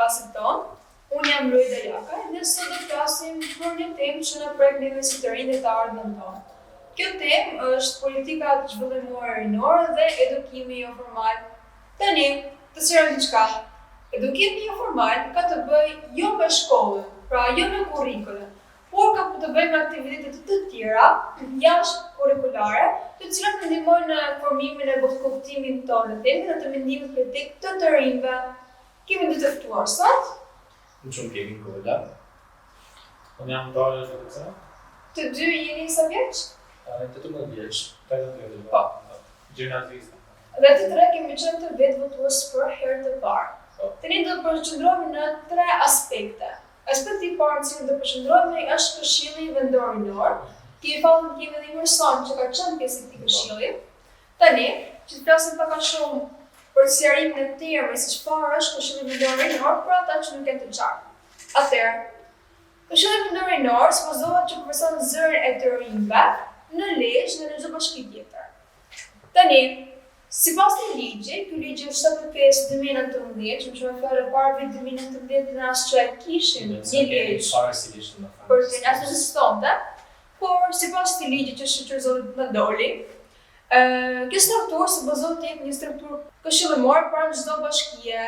podcastin tonë. Unë jam Lojda Jaka dhe sot do të flasim për një temë që na prek neve si të rinj dhe të ardhmen tonë. Kjo temë është politika zhvillimore rinore dhe edukimi jo formal. Tani, të sqaroj diçka. Edukimi jo formal ka të bëjë jo me shkollën, pra jo me kurrikulën, por ka të bëjë me aktivitete të tjera jashtë kurrikulare, të cilat ndihmojnë në formimin e kuptimit tonë të temës dhe të mendimit kritik të rinjve. Kemi dy të ftuar sot. Unë shumë kemi kolla. Unë jam Darja Zhvëtëca. Të dy jeni sa vjeç? 18 vjeç, 18 vjeç. Gjimnazista. Dhe të tre kemi qenë të vetë votues për herë të parë. Tani do të përqendrohemi në tre aspekte. Aspekti i parë që do të përqendrohemi është Këshilli Vendor Rinor. Kemi edhe një person që ka qenë pjesë e këtij këshilli. Tani, që të flasim pak a shumë për sqarimin e termit se çfarë është Këshilli Vendor Rinor për ata që nuk janë të qartë. Atëherë, Këshilli Vendor Rinor supozohet që përfaqëson zërin e të rinjve në Lezhë dhe në çdo bashki tjetër. Tani, sipas një ligji, ky ligj është 75/2019, që më fjalë para vitit 2019 në as që kishin një ligj për të asistonte, por sipas këtij ligji që shqyrzohet në doli, kjo strukturë supozohet të jetë një strukturë këshillimore pranë çdo bashkie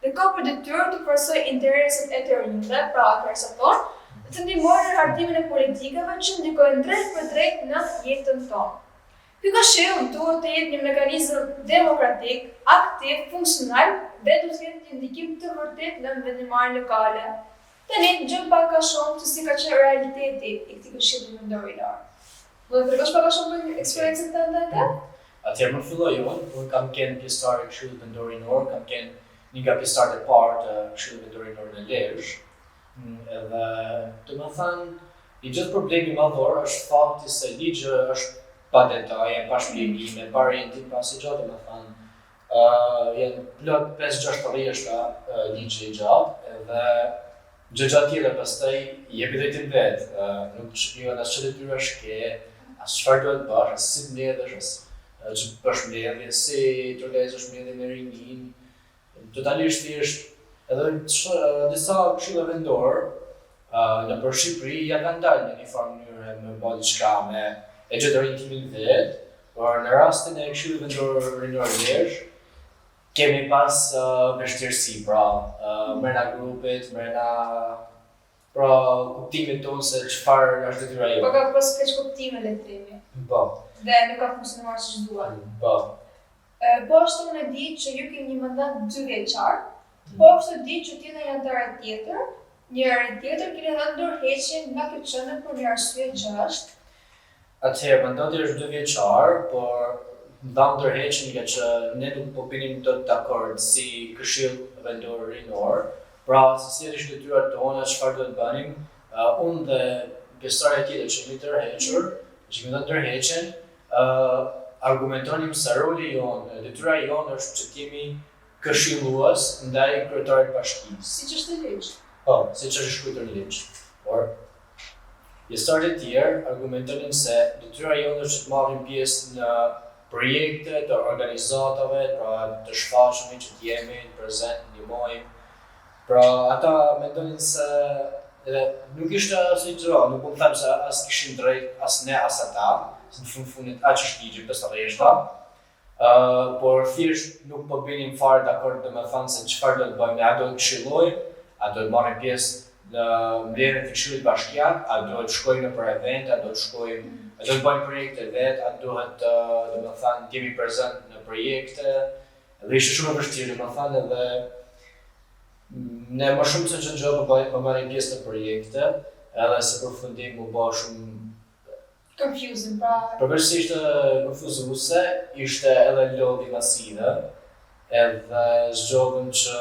dhe ka për detyrë të përfaqësojë intereset e të rinjve, pra interesat tonë, të ndihmojnë në hartimin e politikave që ndikojnë drejt për drejt në jetën tonë. Ky këshill duhet të jetë një mekanizëm demokratik, aktiv, funksional dhe duhet të ketë një ndikim të vërtetë në vendimarrjen lokale. Tani dëgjojmë pak a shumë se si ka qenë realiteti i këtij këshilli vendor rinor. Do të tregosh pak a shumë për eksperiencën tënde atë? Atëherë më filloj unë, unë kam qenë pjesëtar i Këshillit Vendor Rinor, kam qenë një nga pjesëtarët e parë të Këshillit Vendor Rinor në Lezhë. Edhe domethënë i gjithë problemi madhor është fakti se ligji është pa detaje, pa shpjegime, pa orientim, pa asgjë, domethënë janë plot 5-6 rrjeshta ligji i gjatë edhe gjëra të tjera pastaj jepi drejtim vet, nuk shpjegon as çfarë detyra ke, as çfarë duhet bësh, as si mbledhesh, as ç'është përshëndetje, si të organizosh mbledhjen e rinjin, totalisht thjesht. Edhe disa këshilla vendor nëpër Shqipëri ja kanë dalë në një farë mënyrë me bë diçka me e gjetur orientimin vet, por në rastin e Këshillit Vendor Rinor Lezhë kemi pas vështirësi, pra brenda grupit, brenda kuptimit tonë se çfarë është detyra jote. Po ka pas keq kuptime le të themi. Po. Dhe nuk ka funksionuar siç duhet. Po. Po ashtu unë e di që ju keni një mandat 2 vjeçar. Po ashtu di që tjetër janë të arë tjetër, një arë tjetër keni dhënë ndërheqjen nga kjo qendër për një arsye që është. Atëherë, mandati është 2 vjeçar, por ndam ndërheqjen nga që ne nuk po binim dot dakord si Këshill Vendor Rinor, pra se si është detyrat tona, çfarë do të bënim, unë dhe pjesëtarët tjetër që jemi të tërhequr, që kemi dhënë ndërheqjen, argumentonim se roli jonë, detyra jonë është që të jemi këshillues ndaj kryetarit të bashkisë. Siç është në ligj. Po, siç është shkruar në ligj. Por pjesëtarët e tjerë argumentonin se detyra jonë është të marrim pjesë në projekte të organizatave, pra të shfaqemi që të jemi prezent, ndihmojmë. Pra ata mendonin se nuk ishte asnjë gjë, nuk po them se as kishin drejt as ne as ata, se në fundit aq është ligji, pesa rreshta. Por thjesht nuk po binin fare dakord domethënë se çfarë do të bëjmë, a do të këshillojmë, a do të marrim pjesë në mbledhjen e Këshillit Bashkiak, a do të shkojmë në për evente, a do të shkojmë, a do të bëjmë projekte vet, a duhet domethënë të jemi prezent në projekte. Dhe ishte shumë e vështirë domethënë edhe ne më shumë se çdo gjë po marrim pjesë në projekte, edhe se përfundim u bë shumë confusing, pra. Përveçse ishte konfuzuese, ishte edhe lodhi masive, edhe zgjodhëm që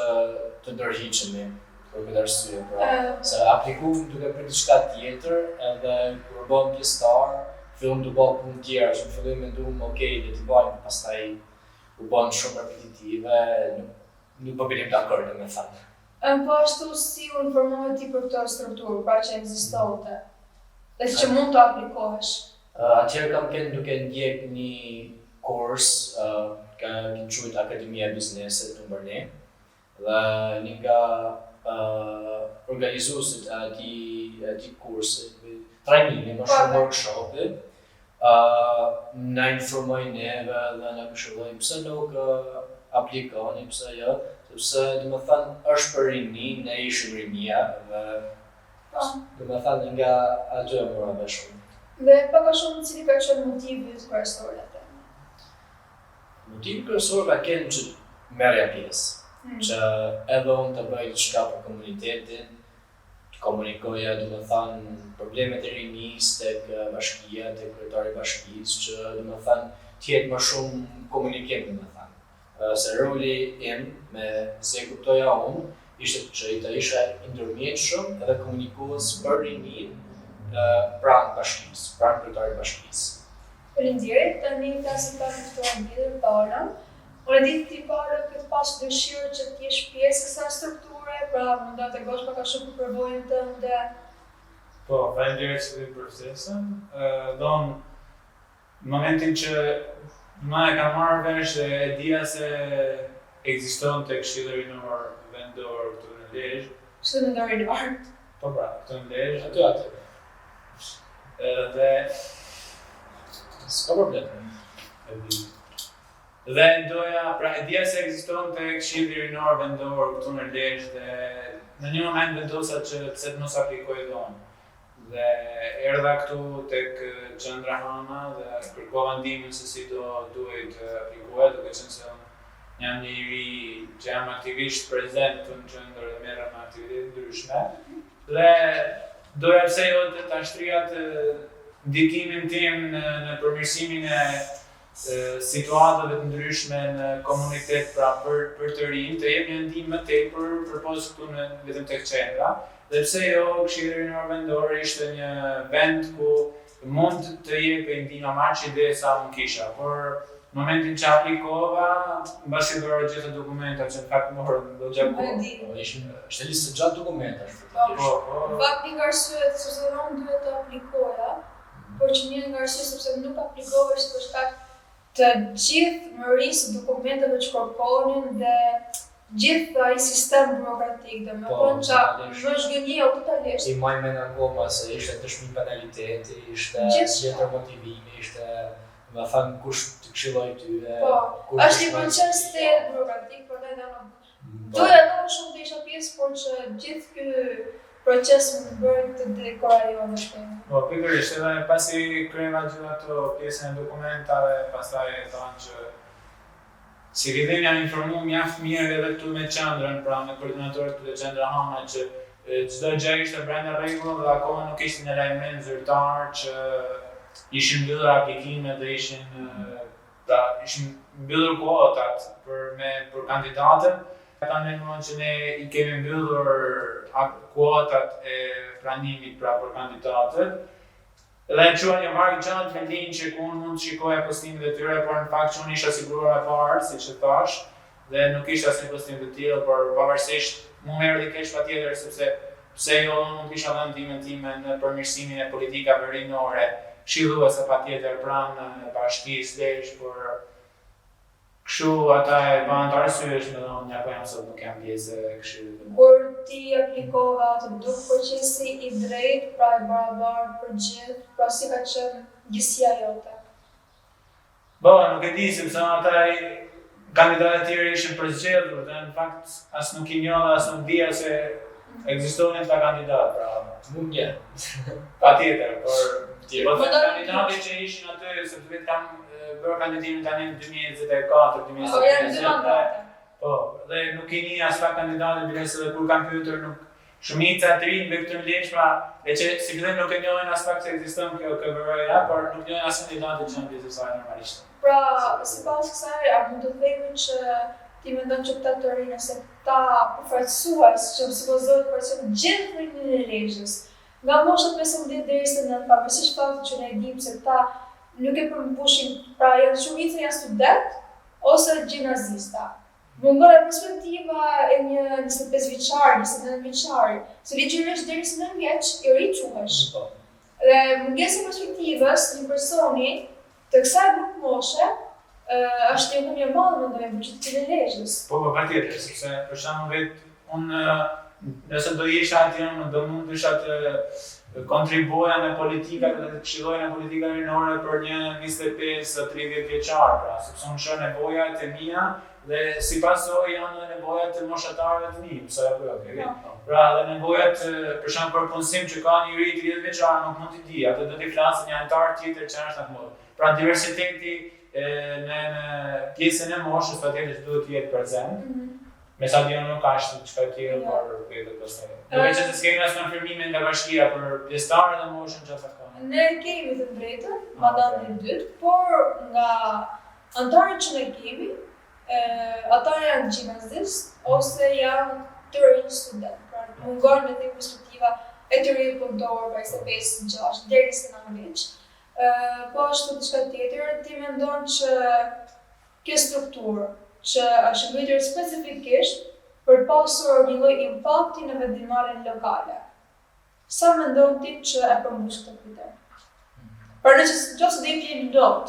të ndërhiqemi për këtë arsye, pra. Se aplikuam duke për diçka tjetër, edhe kur bëm pjesëtar, fillon të bëj punë tjera, që në fillim menduam, okay, le të bëjmë, pastaj u bën shumë repetitive, nuk po binim dakord domethënë. Po ashtu si u informove ti për këtë strukturë, pra që ekzistonte, dhe që mund të aplikohesh? Atëherë kam qenë duke ndjek një kurs, ka quhet Akademia e Biznesit në Mbërni, dhe një nga organizuesit e atij kursi, trajnimi, më shumë workshopi, na informoi neve dhe na këshilloi pse nuk aplikoni, pse jo, sepse domethënë është për rini, ne ishim rinia dhe domethënë nga aty e mora më shumë. Dhe pak a shumë cili ka qenë motivi kryesor atë? Motivi kryesor ka qenë që merrja pjesë. Që edhe unë të bëj diçka për komunitetin, të komunikoja domethënë problemet e rinisë tek bashkia, tek kryetari i bashkisë, që domethënë të jetë më shumë komunikim domethënë. Se roli im me se kuptoja unë ishte që të isha ndërmjetshëm edhe komunikues për rininë pranë bashkisë, pranë kryetarit bashkisë. Faleminderit, tani flasim pak për këtë lidhje Paula. Unë di ti Paula këtë pas dëshirë që të jesh pjesë e kësaj strukture, pra mund ta tregosh pak a shumë për përvojën tënde. Po, faleminderit që vjen procesën. Don momentin që më e kam marrë vesh dhe e dija se ekziston te Këshilli Rinor vendor këtu në Lezhë. Këshilli Rinor. Po pra, këtu në Lezhë. Aty. Dhe s'ka problem. Dhe ndoja, pra e dija se ekziston te Këshilli Rinor vendor këtu në Lezhë dhe në një moment vendosa që pse të mos aplikoj donë. Dhe erdha këtu tek qendra Hana dhe kërkova ndihmën se si duhet aplikohet, duke qenë se unë jam një i ri që jam aktivisht prezent këtu në qendër dhe merrem me aktivitete ndryshme. Dhe doja pse jo ta shtria ndikimin tim në përmirësimin e situatave të ndryshme në komunitet, pra për të rinj, të jep një ndihmë më tepër përpos këtu në vetëm tek qendra. Dhe pse jo, Këshilli Rinor vendor ishte një vend ku mund të jepej ndihmë më që ide sa unë kisha, por në momentin që aplikova, mbasi dorë gjithë dokumentat që në fakt morën do gjaku. Ishte listë gjatë dokumentash. Në fakt një arsye sepse unë duhet të aplikoja, por që një nga arsye sepse nuk aplikova ishte për shkak të gjithë mërisë dokumenteve që kërkonin dhe gjithë ai sistem burokratik, domethënë që më zhgënjeu totalisht. I maj me në koma se ishte dëshmi penaliteti, ishte tjetër motivimi, ishte më thënë kush të këshilloj ty. Po, është një proces të burokratik, por edhe doja edhe shumë të isha pjesë, por që gjithë ky proces më bën të dedikoja jo në shpenë. Po, pikërisht, edhe pasi kryeva gjithë ato pjesën e dokumentave, pastaj thonë që si rridhem janë informu mjaft mirë edhe këtu me qendrën, pra me koordinatorët të qendra Hana, që çdo gjë ishte brenda rregull dhe akoma nuk ishte një lajmërim zyrtar që ishin mbyllur aplikimet dhe ishin mbyllur kuotat për kandidatën. Ata në moment që ne i kemi mbyllur kuotat e pranimit pra për kandidatët, dhe në qua një marrë gjatë me linjë që ku unë mund të shikoja postimet e tyre, por në fakt që unë isha siguruar e parë, si që thash, dhe nuk ishte asnjë postim të tillë, por pavarësisht mu më erdhi keq patjetër sepse pse jo unë mund kisha dhënë ndihmën time në përmirësimin e politikave rinore, këshilluese patjetër pranë bashkisë Lezhë, por kështu ata e banë të arsyesh me thonë ja po jam sot nuk jam pjesë e këshillit. Kur ti aplikova të duk procesi i drejtë, pra i barabartë për gjithë, pra si ka qenë gjësia jote? Po, nuk e di sepse ata kandidatët e tjerë ishin përzgjedhur dhe në fakt as nuk i njoh, as nuk dija se ekzistonin ta kandidatë, pra mund je. Patjetër, por kandidatët që ishin aty sepse vetë kam bërë kandidimin tani në 2024, 2025. Po, dhe nuk i një as pak kandidatë bilese dhe kur kam pyetur nuk shumica të rinj me këtë Lezhë, pra e që si fillim nuk e njohin as pak se ekziston kjo KVR-ja, por nuk njohin as kandidatët që janë pjesë e saj normalisht. Pra, sipas kësaj, a mund të themi që ti mendon që këta të rinë ose këta përfaqësues që supozohet përfaqësojnë gjithë rinjin e Lezhës, nga mosha 15 deri në 9, pavarësisht faktit që ne e dimë se këta nuk e përmbushin, pra janë shumica janë student ose gjimnazista. Mungon e perspektiva e një 25 vjeçari, 29 vjeçari, se ligjërisht deri në 9 vjeç i ri quhesh. Dhe mungesa e perspektivës një personi të kësaj grup moshe është një humbje e madhe mendoj për qytetin e Lezhës. Po, patjetër, sepse për shembull unë nëse do isha aty, do mundesha të kontribuoja në politikat dhe të këshilloja në politika rinore për një 25-30 vjeçar, pra, sepse unë shoh nevojat e mia dhe si pasojë janë nevojat e moshatarëve të mi, pse apo jo, ke vënë. Pra, dhe nevojat për shembull për punësim që ka një ri 30 vjeçar nuk mund t'i di, atë do t'i flasë një antar tjetër që është akmod. Pra, diversiteti në pjesën e moshës patjetër duhet të jetë prezent. Me sa dion nuk ka ashtu çka tjetër por vetë pastaj. Do të thotë se kemi as konfirmime nga bashkia për pjesëtarët e moshën çfarë ka. Ne kemi të drejtën, mandatin e dytë, por nga antarët që ne kemi, ata janë gjimnazist ose janë të rinj student. Pra mungon me të perspektiva e të rinj punëtor, pra 25-6 deri në 19 vjeç. Po ashtu diçka tjetër, ti mendon që kjo strukturë që është ngritur specifikisht për pasur një lloj impakti në vendimmarrjen lokale. Sa mendon ti që e përmbush këtë kriter? Për nëse do të jemi lot.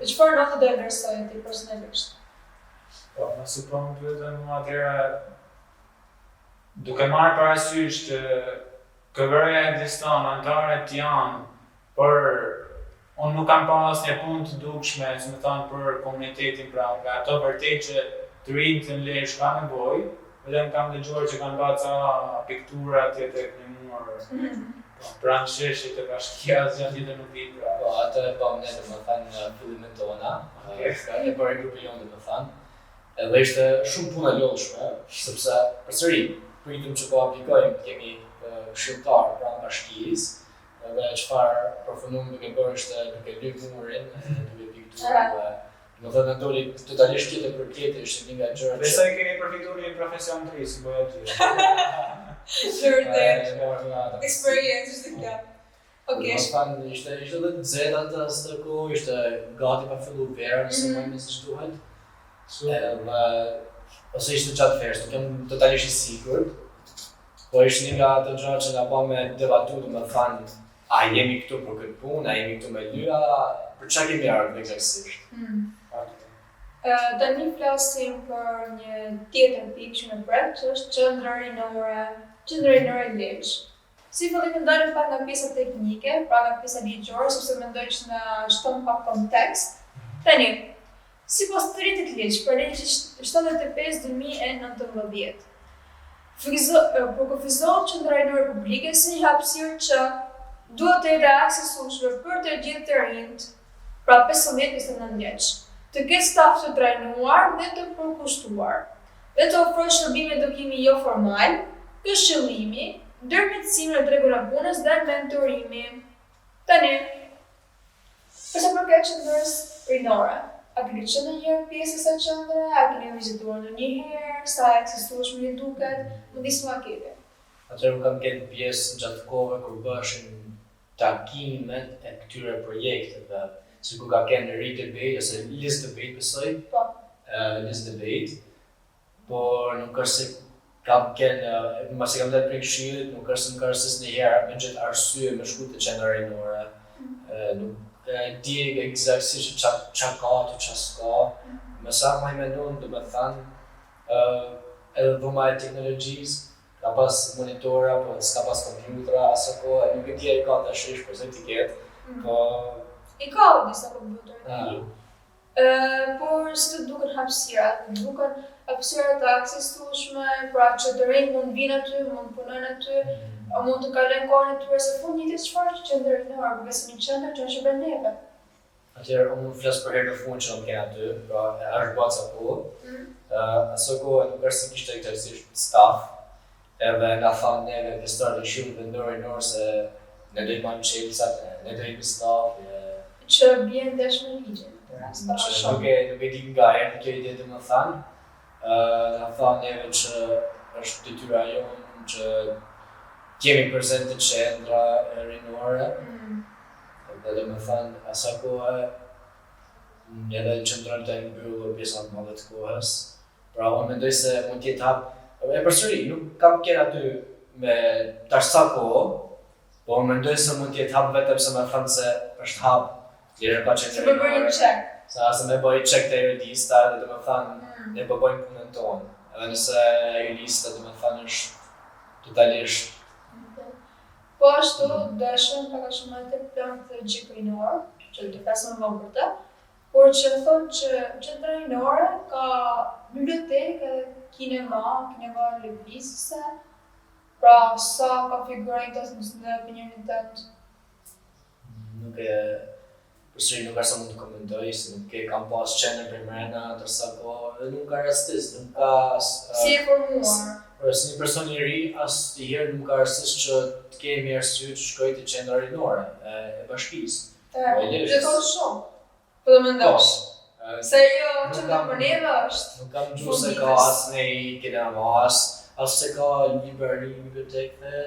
Çfarë notë do vlerësoj ti personalisht? Po, nëse po më pyetën mua atëherë duke marrë parasysh që KVR-ja ekziston, antarët janë, por unë nuk kam pas një punë të dukshme, si më thonë, për komunitetin, pra nga ato vërtet që të rinjtë të në Lezhë ka nevojë, vetëm kam dëgjuar që kanë bërë ca piktura atje tek një mur, pranë sheshit të bashkia, asgjë tjetër nuk di, pra. Po, atë e bëm ne domethënë në fillimin tona, e bëri grupi jonë domethënë. Edhe ishte shumë punë e lodhshme, sepse përsëri pritëm që po aplikojmë, kemi këshilltar pranë bashkisë, edhe çfarë përfundum duke bërë është duke lyp murin, duke piktuar. Më thënë ndoli totalisht tjetër për tjetër, ishte një nga gjërat. Besoj keni përfituar një profesion të ri, si po e di. Vërtet. Eksperiencë është kjo. Okej. Domethënë ishte edhe të nxehtë atë stërku, ishte gati pa filluar vera nëse më me siç duhet. Edhe ose ishte gjatë verës, nuk jam totalisht i sigurt. Po ishte një nga ato gjëra që na bën me debatu, domethënë a jemi këtu për këtë punë, a jemi këtu me lyra, për çfarë kemi ardhur eksaktësisht. Tani flasim për një tjetër pikë që më pret, që është qendra rinore Lezhë. Si fillim të ndalim pak nga pjesa teknike, pra nga pjesa ligjore, sepse mendoj që na shton pak kontekst. Tani, sipas të rritit ligj, për ligjin 75/2019, për kufizohet qendra rinore publike si një hapësirë që duhet të jetë aksesueshme për të gjithë të rinjt, pra 15-29 vjeç, të ketë staf të trajnuar dhe të përkushtuar, dhe të ofrojë shërbime edukimi jo formal, këshillimi, ndërmjetësim në tregun e punës dhe mentorimi. Tani, përsa përket qendrës rinore, a keni qenë ndonjëherë pjesë e kësaj qendre, a keni vizituar ndonjëherë, sa e ekzistueshme ju duket, më disë ma keni. Atëherë kam qenë pjesë gjatë kohëve kur bëshin takimet e këtyre projekteve, si ku ka qenë Read Debate ose List Debate besoj. Po. List Debate. Por nuk është se kam qenë, mbasi kam dalë prej këshillit, nuk është se më ka rësisë njëherë me gjithë arsye me shku të qendra rinore. Nuk di eksaktësisht ç'a ka, ç'a s'ka. Me sa më i mendon, domethënë edhe dhoma e teknologjisë, ka pas monitora, po s'ka pas kompjutra, asë kohë, nuk e di ai ka tashish, por se ti ketë, po... I ka disa kompjuter. Por si të duken hapësirat, të duken hapësirat të aksesueshme, pra që të rinjt mund vinë aty, mund punojnë aty, mund të kalojnë kohën e tyre, se fund njëti çfarë që qendra rinore, përveç një qendër që është bërë neve. Atëherë, unë flas për herë të fundit që nuk kena aty, pra është bërë ca kohë. Asë kohë nuk është se kishte eksaktësisht staf, edhe nga thanë neve pjesëtarët e Këshillit Vendor Rinor se ne do i marrim çelësat, ne do i bëjmë staf. Që bjen ndesh me ligjin. Nuk e di nga erdhi kjo ide domethënë. Nga thanë neve që është detyra jonë që kemi prezente qendra rinore. Dhe domethënë asa kohë edhe qendrën të mbyllur pjesa më madhe të kohës. Pra unë mendoj se mund të jetë hap. E përsëri, nuk kam qenë aty me tash sa kohë, po mendoj se mund të jetë hap vetëm se më thënë se është hap. Lezhë ka qenë Se bëjmë një check. Sa me bëj check të eredista dhe domethënë ne po bëjmë punën tonë. edhe nëse ajo lista domethënë është totalisht. Po ashtu, dëshëm pak a shumë të plan të gjikrinor, që të pesëm vëmë për të, por që thonë që qendra rinore ka bibliotekë edhe kinema lëvizëse, pra sa ka figurajtas në opinionin tënd? Nuk e përsëri nuk është sa mund të komentoj, se nuk e kam pas qenër për mrena, ndërsa po edhe nuk ka rastis, nuk ka... Si e formuar? Por si një person i ri, asnjëherë nuk ka rastis që të kemi arsye të shkoj te qendra rinore e bashkisë. Dhe thotë shumë, po do mendosh. Se jo qendra për neve është. Nuk kam gjuhë se ka asnjë kinema, as se ka liberi në bibliotekë,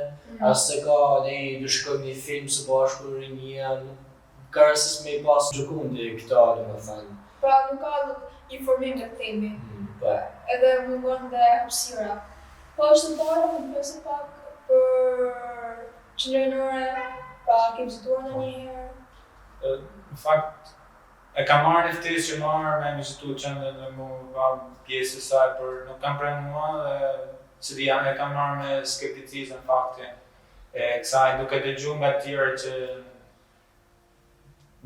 as se ka ne do shkojmë një film së bashku rinia, nuk ka rastis me i pas gjukundi këta, domethënë. Pra nuk ka informim të themi. Edhe mungon dhe hapësira. Po është të parë, më përse pak për qendra rinore, pra ke vizituar ndonjëherë? Në fakt, e kam marrë një ftesë që marrë me vizitu qendrën dhe mu ba pjesë e saj, por nuk kam prej mua dhe se di e kam marrë me skepticizëm fakti. E kësaj duke dëgju nga tjerë që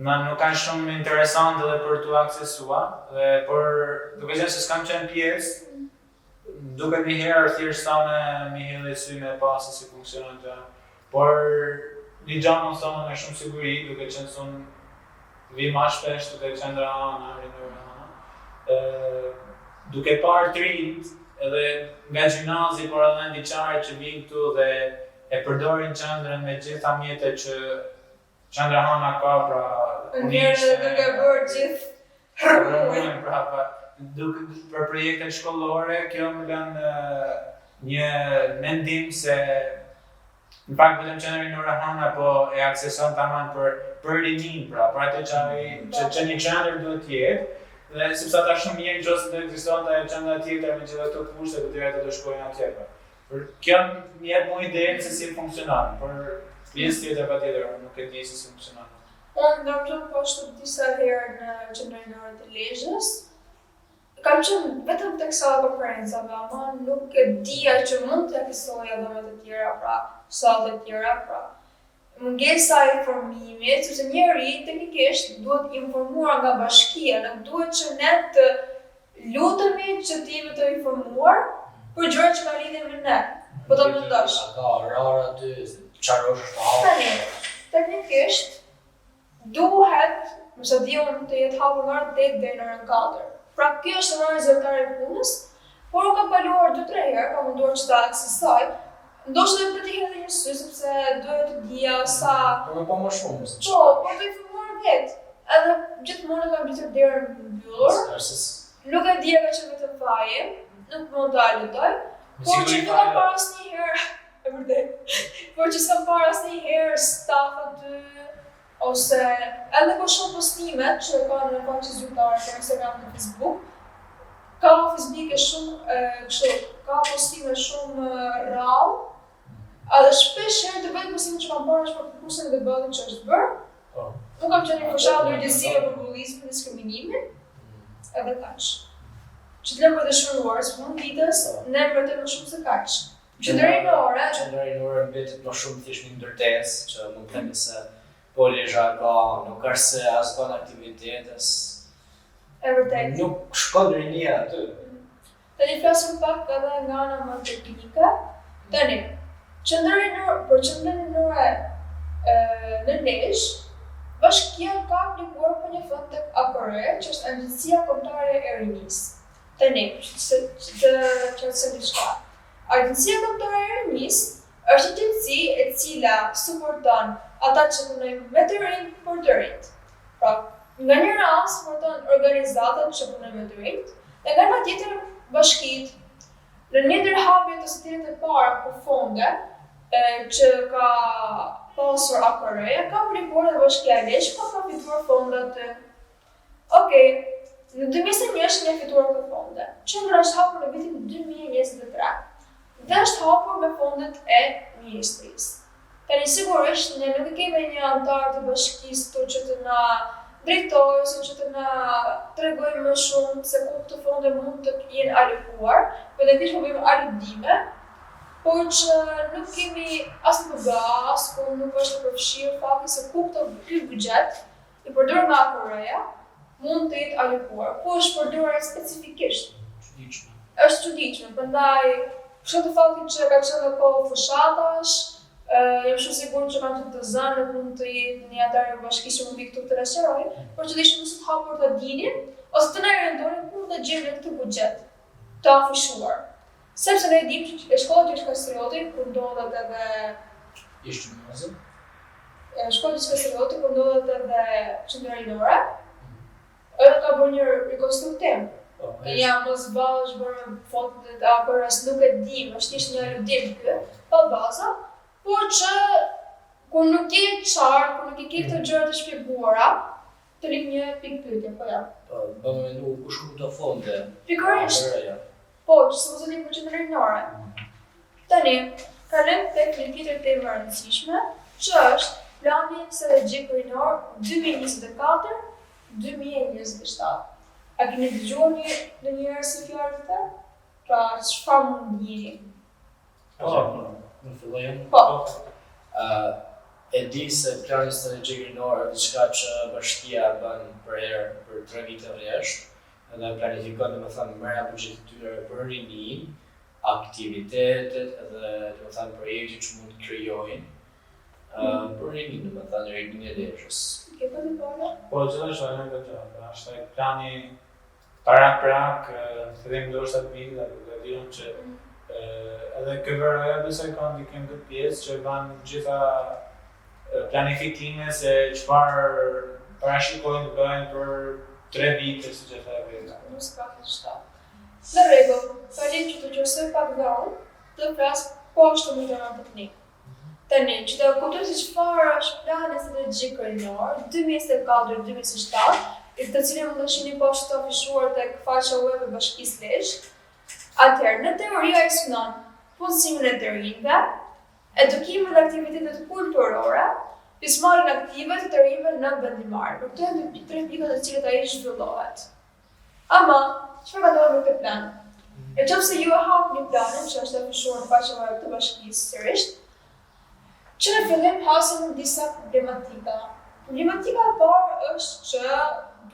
nuk kanë shumë interesante dhe për t'u aksesua, dhe por duke qenë se s'kam qenë pjesë, duke një herë thjesht sa me hedhë sy me pasë si funksionon të. Por një gjanë më thonë me shumë siguri, duke qenë se unë vi ma shpesh duke qendra Hana, rinore Hana. Duke parë të rinjt, edhe nga gjimnazi, por edhe në liçare që vinë këtu dhe e përdorin qendrën me gjitha mjetet që qendra Hana ka, pra Njërë duke bërë gjithë rrëmujnë, pra për projektet shkollore, kjo më lënë një mendim se në fakt vetëm qendra rinore Hana po e akseson tamam për rinin, pra për atë që një qendër duhet të jetë, dhe sepse ata shumë mirë nëse do ekzistonte qendra tjetër me gjithë ato kushte që dyert do shkojnë atje. Por kjo më jep mua idenë se si funksionon, por pjesë tjetër patjetër nuk e di se si funksionon. Unë ndërtoj po ashtu disa herë në qendra rinore të Lezhës. Kam qenë vetëm tek sala konferencave, ama nuk e dija që mund të aksesoja dhëmet e tjera, pra sallet e tjera, pra mungesa e informimit, sepse njeri teknikisht duhet informuar nga bashkia, nuk duhet që ne të lutemi që të jemi të informuar për gjëra që ka lidhje me ne. Po ta mendosh. Ka rara aty, çfarë është hapur. Teknikisht duhet, mëse di unë të jetë hapur nga orën 8 deri në orën 4. Pra kjo është orari zyrtar e punës, por u ka kaluar 2-3 herë, ka munduar që ta aksesoj. Ndoshta dhe për t'i hedhë një sy, sepse duhet të dija sa... Por me pa më shumë, se Po, por të informuar vetë. Edhe gjithmonë kam mbitur derën mbyllur. Nuk e dija ka qenë vetëm faje, nuk mund ta lutoj. Por që nuk kam parë asnjëherë, e vërtet. Por që s'kam parë asnjëherë staf aty, ose edhe po shoh postimet që kanë në faqe zyrtare në Instagram dhe Facebook. Ka fizike shumë kështu, ka postime shumë rrallë. Edhe shpesh herë të bëjt postime që kam parë është për përkursën e debatit që është bërë. Unë kam qenë një fushallë urgjësie për popullizmin, diskriminimin, edhe kaq. Që të lëmë për dëshiruar, së mund ditës, ne mbërtet më shumë se kaq. Qendra rinore mbetet më shumë thjesht një ndërtesë që mund të themi se po Lezhë ka nuk është se as bën aktivitetes. E vërtet. Nuk shkon rinia aty. Tani flasim pak edhe nga ana më teknike. Tani, qendra rinore në Lezhë, bashkia ka aplikuar për një fond tek AKR, që është Agjencia Kombëtare e Rinisë. Tani, të qartësoj diçka. Agjencia Kombëtare e Rinisë është një agjenci e cila suporton ata që punojnë me të rinj për të rinjt. Pra, nga një rast suporton organizatat që punojnë me të rinjt, dhe nga ana tjetër bashkitë. Në një ndërhapje të setirit e parë për fonde që ka pasur AKR-ja, ka aplikuar dhe Bashkia e Lezhës, ka fituar fondet. Okej, në 2021 ne fituar këto fonde. Qendra është hapur në vitin 2023 dhe është hapur me fondet e ministrisë. Tani sigurisht ne nuk kemi një antar të bashkisë këtu që të na drejtori ose që të na tregojë më shumë se ku këto fonde mund të jenë alokuar, përveçisht po bëjmë aludime, por që nuk kemi as MBA, as ku nuk është e përfshirë fakti se ku ky buxhet i përdorur nga AKR-ja mund të jetë alokuar, po është përdorur specifikisht. Është çuditshme, prandaj kështu të fakti që ka qenë kohë fshatash, jam shumë sigurt që kanë të zënë nuk mund të jetë një atar bashkisë që mund vi këtu të restauroj, por që dishim mësë të hapur të dinin, ose të na orientonin ku të gjejmë këtë buxhet të afishuar. Sepse ne dim që shkolla Gjergj Kastrioti, ku ndodhet edhe shkolla Gjergj Kastrioti, ku ndodhet edhe qendra rinore, edhe ka bërë një rekonstruktim. Jam mos është bërë me fotot e AKR-s, nuk e dim, është thjesht një aludim ky, pa baza, por që kur nuk je qartë, kur nuk i ke këto gjëra të shpjeguara, të lik një pikë pyetje, po ja. Po, bëmë mendu ku shkon këto fonde. Pikërisht. Po, që se mos e di për qendrën rinore. Tani, kalojmë tek një tjetër temë e rëndësishme, që është plani strategjik rinor 2024-2027. A keni dëgjuar ndonjëherë si fjalë këtë? Pra, çfarë mund njëri? Në fillojmë? Po. E di se plani strategjik rinor është diçka që bashkia bën për 3 vite rresht, edhe planifikon merra buxhetit të tyre për rinin, aktivitetet edhe projekte që mund të krijojnë për rinin, rinin e Lezhës. Ke pa të bëra? Po, gjithashtu e në gjë, është plani para-prak, fillim ndoshta të vitit, dhe diun që edhe KVR-ja besoj ka ndikim këtë pjesë që banë gjitha planifikime se çfarë parashikojnë të bëjnë për 3 vite, si që thaj veta. Nuk s'ka këtë. Në rregull, falim që të qërsoj pak nga unë, të flas poshtë në një teknik. Tani, që të kuptoj se çfarë është plani strategjik rinor 2024-2027, të cilin mund të shihni poshtë të afishuar tek faqja web e Bashkisë Lezhë. Atëherë, në teori ai synon punësimin e të rinjve, edukimin dhe aktivitetet kulturore, pjesëmarrjen aktive të rinjve në vendimarrje. Për këto janë 3 pika të cilat ai zhvillohet. Ama, çfarë ka ndodhur me këtë plan? Nëse ju e hapni planin që është afishuar në faqen web të Bashkisë sërish, që në fillim hasim disa problematika. Problematika e parë është që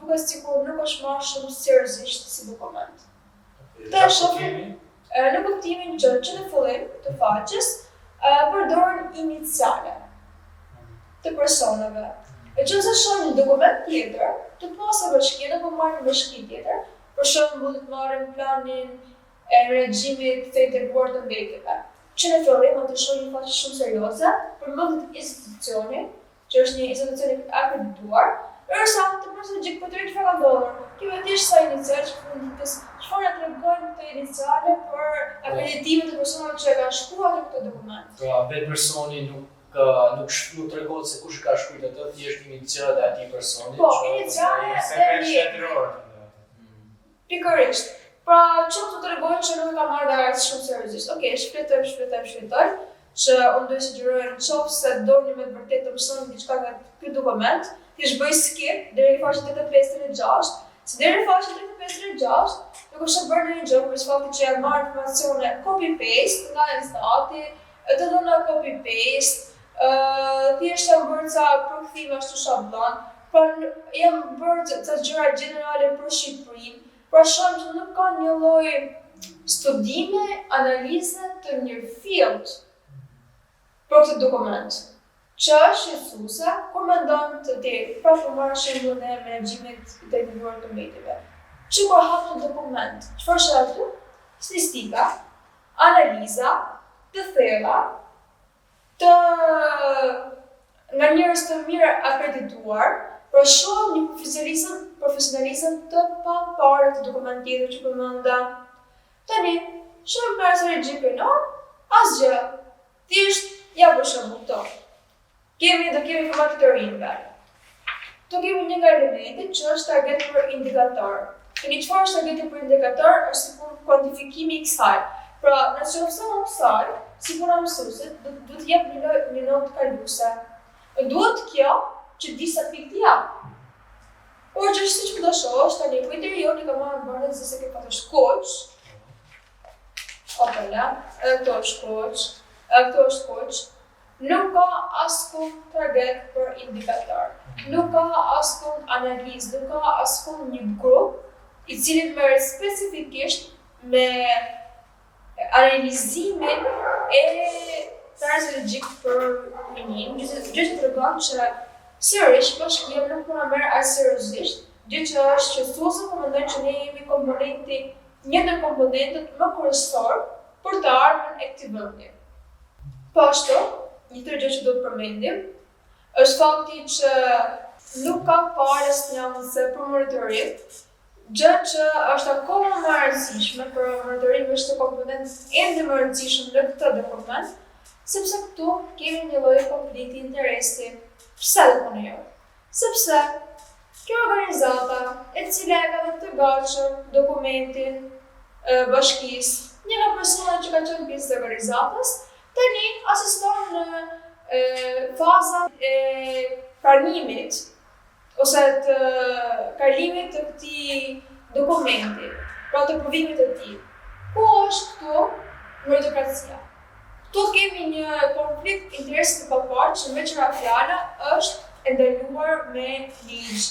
duket sikur nuk është marrë shumë seriozisht si dokument. Këtë e shohim në kuptimin që në fillim të faqes përdoren iniciale të personave. E që nëse shohim një dokument tjetër, të pasë bashkia apo marrim bashki tjetër, për shembull të marrim planin e regjimit të integruar të mbetjeve. Që në fillim atë shohim një faqe shumë serioze, përmendet institucioni, që është një institucion i akredituar, ndërsa të strategjik për të çfarë ka ndodhur. Kjo vetë është sa inicial që funditës, çfarë na tregojnë këto iniciale për akreditimin e personave që kanë shkruar këtë dokument. Pra, vetë personi nuk tregon se kush ka shkruar atë, thjesht inicialet e atij personi. Po, iniciale pikërisht. Pra, që të tregojnë që nuk e ka marrë dhe shumë seriozisht. Okej, shpletoj, që unë do të sugjeroj nëse doni me të vërtetë të mësoni diçka nga ky dokument, ti bëj skip deri në faqen 85-36, se deri në faqen 85-36 nuk është bërë ndonjë gjë për faktin që janë marrë informacione copy paste nga Instati, të dhëna copy paste, thjesht janë bërë ca përkthime ashtu shablon, por janë bërë ca gjëra gjenerale për Shqipërinë, pra shohim që nuk ka një lloj studime, analize të njërfillt për këtë dokument, që është shqetësuese kur mendon të tjerë, pra për marrë shembullin e menaxhimit të integruar të mbetjeve. Që kur hap një dokument, çfarë është aty? Statistika, analiza, të thella, nga njerëz të mirë akredituar, për shohim një profesionalizëm të paparë të dokument tjetër që përmenda. Tani, shohim para strategjik rinor, asgjë. Thjesht ja për shembull këto. Kemi formatet të rinjve. Këto kemi një nga elementet që është targeti për indikator. Tani çfarë është targeti për indikator? Është sikur kuantifikimi i kësaj. Pra, nëse ofson kësaj, sikur mësuesit, do të jep një notë kaluese. Duhet kjo që disa pikë të jap. Por që siç po do shohësh tani ku interiori ka marrë bërë se ke pasur koç. Opela, edhe këto është koç, edhe këto është koç. Nuk ka askund target për indikator. Nuk ka askund analizë, nuk ka askund një grup i cili merret specifikisht me analizimin e tarës logjik për minin, gjë që tregon që sërish bashkia nuk po na merr as seriozisht, gjë që është qëtësuese po mendoj që ne jemi komponenti, një ndër komponentët më kryesor për të ardhmen e këtij vendi. Po ashtu, një tjetër gjë që do të përmendim është fakti që nuk ka parë asnjë për monitorim, gjë që është akoma më e rëndësishme për monitorim është komponent ende më rëndësishëm në këtë dokument, sepse këtu kemi një lloj konflikti interesi. Pse do punë jo? Sepse kjo organizata e cila e ka të gatshëm dokumentin bashkisë, një nga personat që ka qenë pjesë të organizatës, tani asiston në fazën e pranimit ose të kalimit të këtij dokumenti, pra të provimit të tij. Ku është këtu meritokracia? Këtu kemi një konflikt interesi të papar që me qëra fjala është ndaluar me ligj.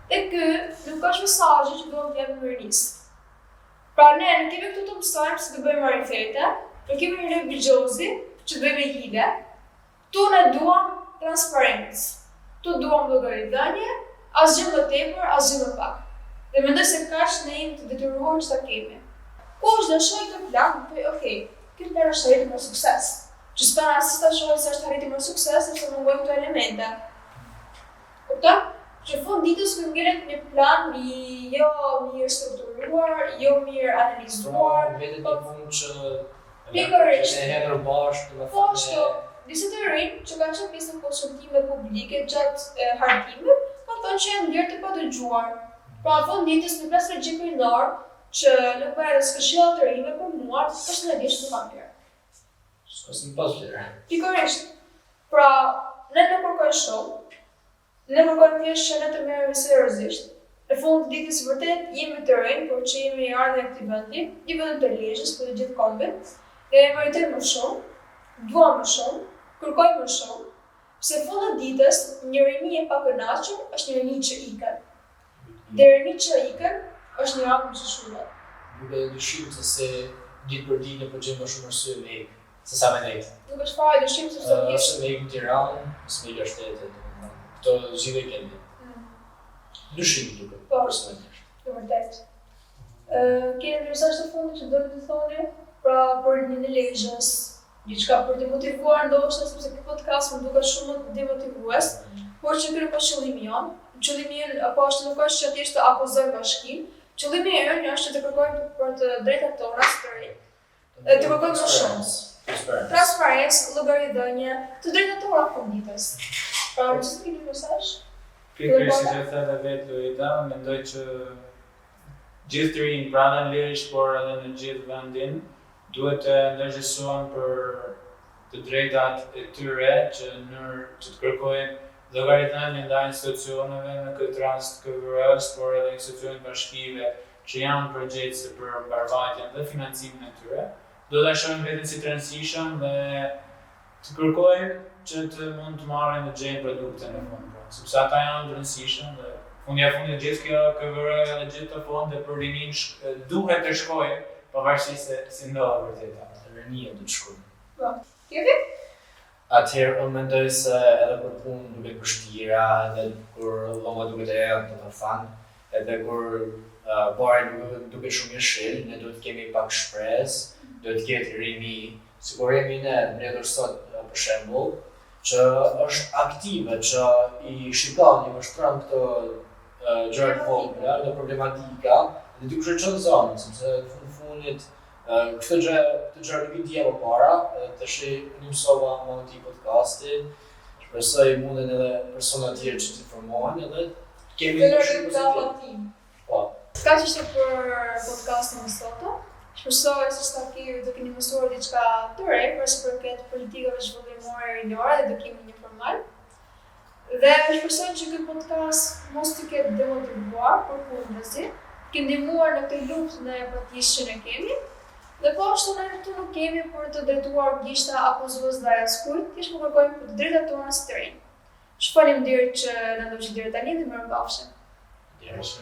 E ky nuk është mesazhi që do të jap mërisë. Pra ne nuk kemi këtu të mësojmë se të bëjmë marifete, nuk kemi një vigjozi që bëjmë hile. Tu ne duam transparencë. Tu duam llogaridhënie, asgjë më tepër, asgjë më pak. Dhe mendoj se kaq ne jemi të detyruar që ta kemi. Ku është dëshoj të plan, po okay, kjo plan është arritur me sukses. Që s'ka asnjë ta shohë se është arritur me sukses, sepse mungojnë këto elemente. Kupton? Që fund ditës kur ngjelet një plan jo mirë strukturuar, jo mirë analizuar, vetë të punë që pikërisht e hedhur bashkë, do të po thonë ashtu, disa të rinj që kanë qenë pjesë në konsultime publike gjatë hartimit, kanë thënë që janë ndjerë të padëgjuar. Pra në fund ditës në plas logjik rinor që në përës këshilla të rinjve për mua, personalisht nuk kam mirë. s'ka si pas vlerë. Pikërisht. Pra, ne nuk kërkojmë shumë, ne kërkojmë thjesht që ne të merremi seriozisht. Në fund të ditës vërtet jemi të rinj, por që jemi ardhur në këtë vendi, i vetëm të Lezhës, por të gjithë kombit, ne meritojmë më shumë, duam më shumë, kërkojmë më shumë, se fund të ditës një rini e pakënaqur është një rini që ikën. Dhe rini që ikën është një anë që shullet. Nuk e dyshim se ditë për ditë në përgjim më shumë arsye me ikë, se sa me nejtë. Nuk është fare dyshim sepse Ose me ikë në Tiranë, ose me ikë shtetet, këto gjithë e kemi. Dyshim duke, Po. personalisht. Të vërtet. Keni një mesazh të fundit që doni të thoni? Pra për një në Lezhës, diçka për të motivuar ndoshta sepse ky podcast më duket shumë demotivues, por që ky nuk është qëllimi jon. Qëllimi jon apo është nuk është që thjesht të akuzojmë bashkinë. Qëllimi jon është që të kërkojmë për të drejtat tona së ri. Të kërkojmë më shumë. Transparencë, llogaridhënie, të drejtat tona fund ditës. Pra, në çfarë keni mesazh? Pikërisht si që thënë vetë Luita, mendoj që gjithë të rinj, pra në Lezhë, por edhe në gjithë vendin, duhet të ndërgjegjësohen për të drejtat e tyre që të kërkojnë llogaridhënie ndaj institucioneve, në këtë rast KVR-s, por edhe institucione bashkive që janë përgjegjëse për mbarvajtjen dhe financimin e tyre. Do ta shohim veten si të rëndësishëm dhe të kërkojnë që të mund të marrin dhe gjejnë produkte në fund. Sepse ata janë të rëndësishëm dhe fundit gjithë kjo KVR dhe gjithë të fonde për rinin duhet të shkojë, pavarësisht se si ndodhet vërtet. Rinia do të shkojë. Po. Kemi? Atëherë unë mendoj se edhe për punë duket vështira, edhe kur lloma duket e errët, domethënë, edhe kur bari duket shumë jeshil, ne duhet të kemi pak shpresë, duhet të ketë rini, sikur jemi ne mbledhur sot për shembull, që është aktive, që i shikon, i vështron këto gjëra të vogla, dhe problematika, dhe dikush e çon zonën, sepse në fundit këtë gjë nuk i dija më para, tash unë mësova me këtë podcastin, shpresoj munden edhe persona të tjerë që të informohen edhe kemi Të një shumë pozitiv. tim. Po. Kaq ishte për podcastin e sotëm. Shpresoj se stakiri do keni mësuar diçka të re për sa përket politikave zhvillimore rinore dhe do kemi një formal. Dhe shpresoj që ky podcast mos t'i ketë demotivuar, përkundrazi, ke ndihmuar në këtë luftë në empatisë që ne kemi. Dhe po ashtu ne këtu nuk kemi për të drejtuar gishta apo zëvëzdaja skujt, thjesht po kërkojmë për të drejtat tona së të rinj. Faleminderit që na ndoqët deri tani dhe mirëmbafshim. Yes.